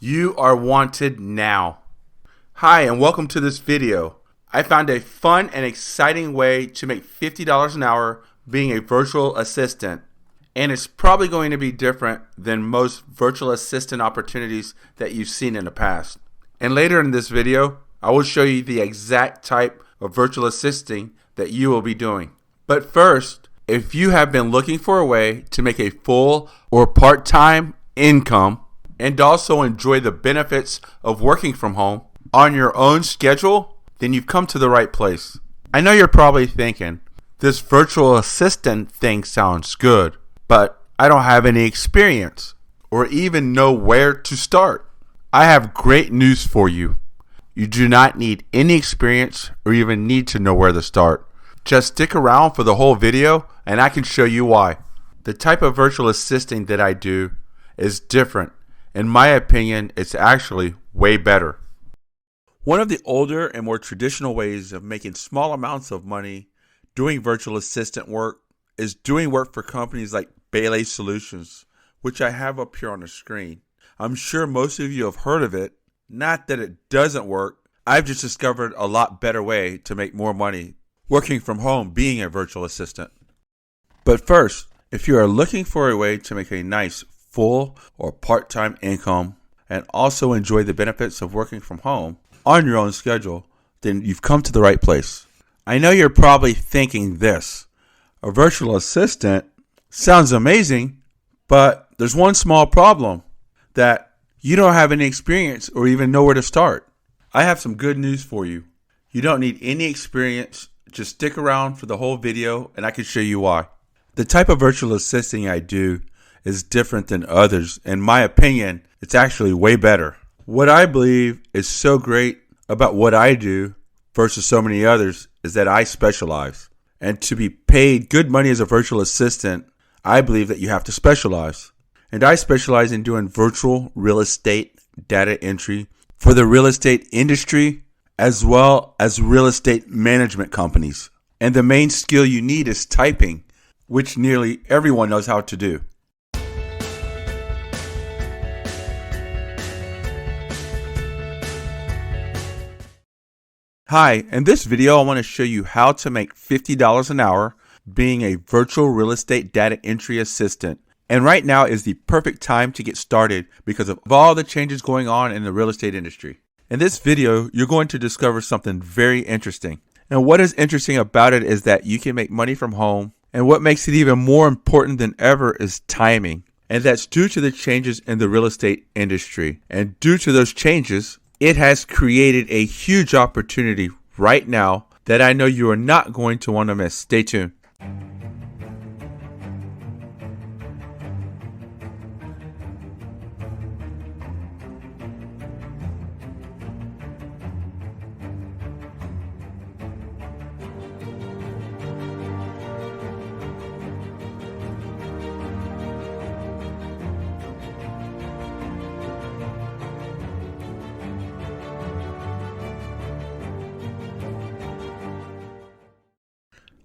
You are wanted now. Hi, and welcome to this video. I found a fun and exciting way to make $50 an hour being a virtual assistant. And it's probably going to be different than most virtual assistant opportunities that you've seen in the past. And later in this video, I will show you the exact type of virtual assisting that you will be doing. But first, if you have been looking for a way to make a full or part-time income and also enjoy the benefits of working from home on your own schedule, then you've come to the right place. I know you're probably thinking, this virtual assistant thing sounds good, but I don't have any experience or even know where to start. I have great news for you. You do not need any experience or even need to know where to start. Just stick around for the whole video and I can show you why. The type of virtual assisting that I do is different. In my opinion, it's actually way better. One of the older and more traditional ways of making small amounts of money doing virtual assistant work is doing work for companies like Bailey Solutions, which I have up here on the screen. I'm sure most of you have heard of it. Not that it doesn't work. I've just discovered a lot better way to make more money working from home being a virtual assistant. But first, if you are looking for a way to make a nice full or part-time income and also enjoy the benefits of working from home on your own schedule, then you've come to the right place. I know you're probably thinking this. A virtual assistant sounds amazing, but there's one small problem, that you don't have any experience or even know where to start. I have some good news for you. You don't need any experience. Just stick around for the whole video and I can show you why. The type of virtual assisting I do is different than others. In my opinion, it's actually way better. What I believe is so great about what I do versus so many others is that I specialize. And to be paid good money as a virtual assistant, I believe that you have to specialize. And I specialize in doing virtual real estate data entry for the real estate industry as well as real estate management companies. And the main skill you need is typing, which nearly everyone knows how to do. Hi, in this video I want to show you how to make $50 an hour being a virtual real estate data entry assistant. And right now is the perfect time to get started because of all the changes going on in the real estate industry. In this video, you're going to discover something very interesting. And what is interesting about it is that you can make money from home. And what makes it even more important than ever is timing. And that's due to the changes in the real estate industry. And due to those changes, it has created a huge opportunity right now that I know you are not going to want to miss. Stay tuned.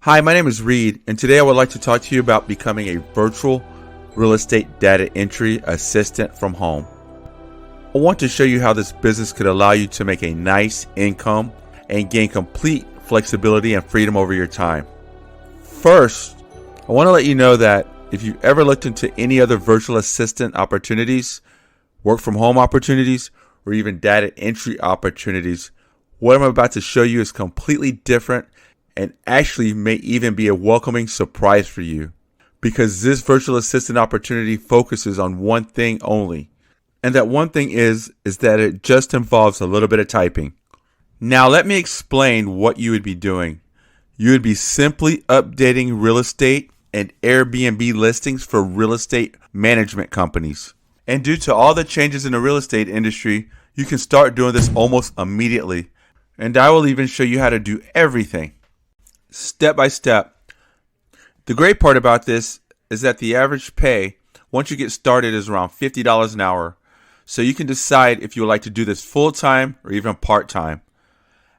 Hi, my name is Reed, and today I would like to talk to you about becoming a virtual real estate data entry assistant from home. I want to show you how this business could allow you to make a nice income and gain complete flexibility and freedom over your time. First, I want to let you know that if you've ever looked into any other virtual assistant opportunities, work from home opportunities, or even data entry opportunities, what I'm about to show you is completely different and actually may even be a welcoming surprise for you, because this virtual assistant opportunity focuses on one thing only. And that one thing is that it just involves a little bit of typing. Now let me explain what you would be doing. You would be simply updating real estate and Airbnb listings for real estate management companies. And due to all the changes in the real estate industry, you can start doing this almost immediately. And I will even show you how to do everything step by step. The great part about this is that the average pay once you get started is around $50 an hour. So you can decide if you would like to do this full-time or even part-time.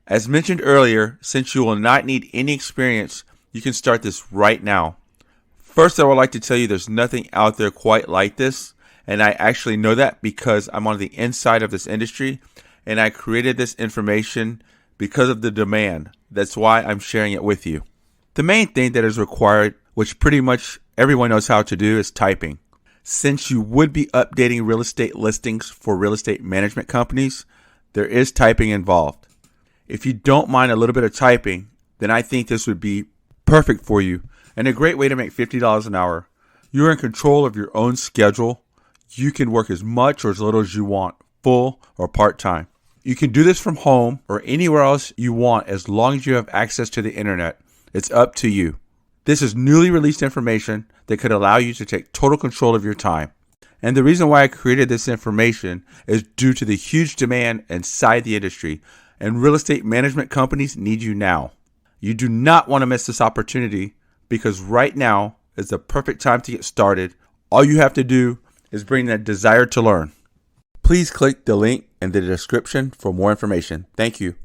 As mentioned earlier, since you will not need any experience, you can start this right now. First, I would like to tell you there's nothing out there quite like this, And I actually know that because I'm on the inside of this industry, and I created this information because of the demand. That's why I'm sharing it with you. The main thing that is required, which pretty much everyone knows how to do, is typing. Since you would be updating real estate listings for real estate management companies, there is typing involved. If you don't mind a little bit of typing, then I think this would be perfect for you and a great way to make $50 an hour. You're in control of your own schedule. You can work as much or as little as you want, full or part-time. You can do this from home or anywhere else you want as long as you have access to the internet. It's up to you. This is newly released information that could allow you to take total control of your time. And the reason why I created this information is due to the huge demand inside the industry, and real estate management companies need you now. You do not want to miss this opportunity because right now is the perfect time to get started. All you have to do is bring that desire to learn. Please click the link in the description for more information. Thank you.